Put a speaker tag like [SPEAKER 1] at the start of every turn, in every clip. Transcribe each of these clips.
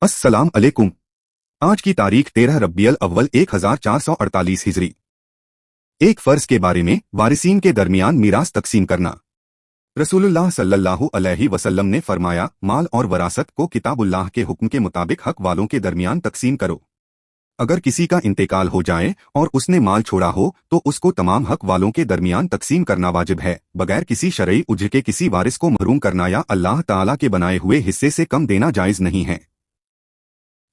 [SPEAKER 1] अस्सलाम अलैकुम। आज की तारीख 13 रब्बियल अव्वल 1448 हिजरी। एक फर्ज के बारे में वारिसीन के दरमियान मीरास तकसीम करना। रसूलुल्लाह सल्लल्लाहु अलैहि वसल्लम ने फरमाया, माल और वरासत को किताबुल्लाह के हुक्म के मुताबिक हक वालों के दरमियान तकसीम करो। अगर किसी का इंतकाल हो जाए और उसने माल छोड़ा हो तो उसको तमाम हक वालों के दरमियान तकसीम करना वाजिब है, बगैर किसी शरई उज्र के किसी वारिस को महरूम करना या अल्लाह ताला के बनाए हुए हिस्से से कम देना जायज नहीं है।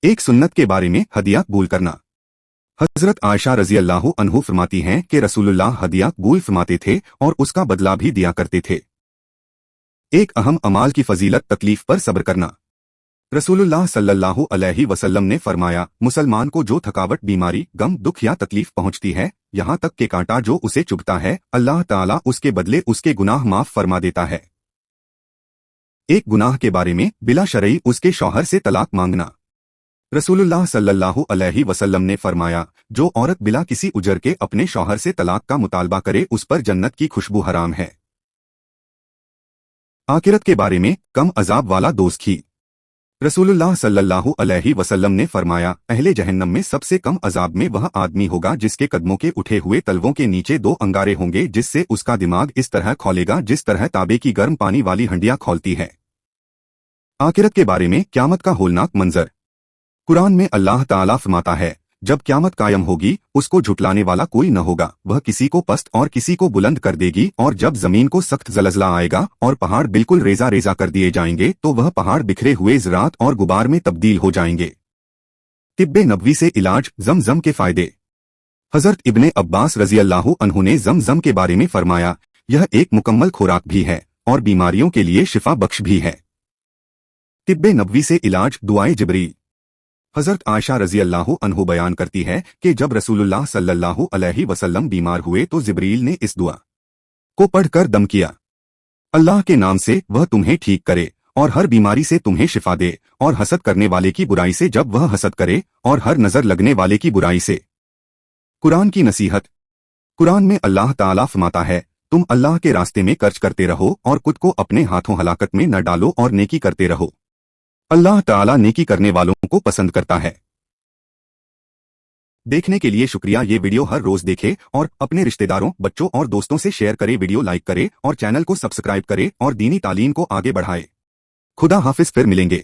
[SPEAKER 1] एक सुन्नत के बारे में हदिया कबूल करना। हजरत आयशा रजी अल्लाह अन्हु फरमाती हैं कि रसूलुल्लाह हदिया कबूल फरमाते थे और उसका बदला भी दिया करते थे। एक अहम अमाल की फजीलत तकलीफ पर सब्र करना। रसूलुल्लाह सल्लल्लाहु अलैहि वसल्लम ने फरमाया, मुसलमान को जो थकावट, बीमारी, गम, दुख या तकलीफ पहुंचती है, यहाँ तक के कांटा जो उसे चुभता है, अल्लाह ताला उसके बदले उसके गुनाह माफ फरमा देता है। एक गुनाह के बारे में बिला शरई उसके शौहर से तलाक मांगना। रसूलुल्लाह सल्लल्लाहु अलैहि वसल्लम ने फरमाया, जो औरत बिला किसी उजर के अपने शौहर से तलाक का मुतालबा करे उस पर जन्नत की खुशबू हराम है। आखिरत के बारे में कम अजाब वाला दोज़खी। रसूलुल्लाह सल्लल्लाहु अलैहि वसल्लम ने फरमाया, अहले जहन्नम में सबसे कम अजाब में वह आदमी होगा जिसके कदमों के उठे हुए तलवों के नीचे दो अंगारे होंगे, जिससे उसका दिमाग इस तरह खौलेगा जिस तरह ताबे की गर्म पानी वाली हंडिया खौलती है। आखिरत के बारे में क़यामत का होलनाक मंजर। कुरान में अल्लाह ताला फरमाता है, जब क़यामत कायम होगी उसको झुटलाने वाला कोई न होगा, वह किसी को पस्त और किसी को बुलंद कर देगी, और जब जमीन को सख्त ज़लज़ला आएगा और पहाड़ बिल्कुल रेजा रेजा कर दिए जाएंगे तो वह पहाड़ बिखरे हुए ज़रात और गुबार में तब्दील हो जाएंगे। तिब्बे नबवी से इलाज, ज़मज़म के फायदे। हज़रत इब्ने अब्बास रज़ी अल्लाहु अन्हु ने ज़मज़म के बारे में फरमाया, यह एक मुकम्मल खुराक भी है और बीमारियों के लिए शिफा बख्श भी है। तिब्बे नबवी से इलाज, दुआए जिब्रील। हजरत आयशा रजी अल्लाह अन्हु बयान करती है कि जब रसूलुल्लाह सल्लल्लाहु अलैहि वसल्लम बीमार हुए तो जिब्रील ने इस दुआ को पढ़कर दम किया, अल्लाह के नाम से वह तुम्हें ठीक करे और हर बीमारी से तुम्हें शिफा दे, और हसद करने वाले की बुराई से जब वह हसद करे, और हर नजर लगने वाले की बुराई से। कुरान की नसीहत। कुरान में अल्लाह ताला फरमाता है, तुम अल्लाह के रास्ते में खर्च करते रहो और खुद को अपने हाथों हलाकत में न डालो और नेकी करते रहो। अल्लाह ताला नेकी करने वालों को पसंद करता है। देखने के लिए शुक्रिया। ये वीडियो हर रोज देखें और अपने रिश्तेदारों, बच्चों और दोस्तों से शेयर करें। वीडियो लाइक करें और चैनल को सब्सक्राइब करें और दीनी तालीम को आगे बढ़ाएं। खुदा हाफिज, फिर मिलेंगे।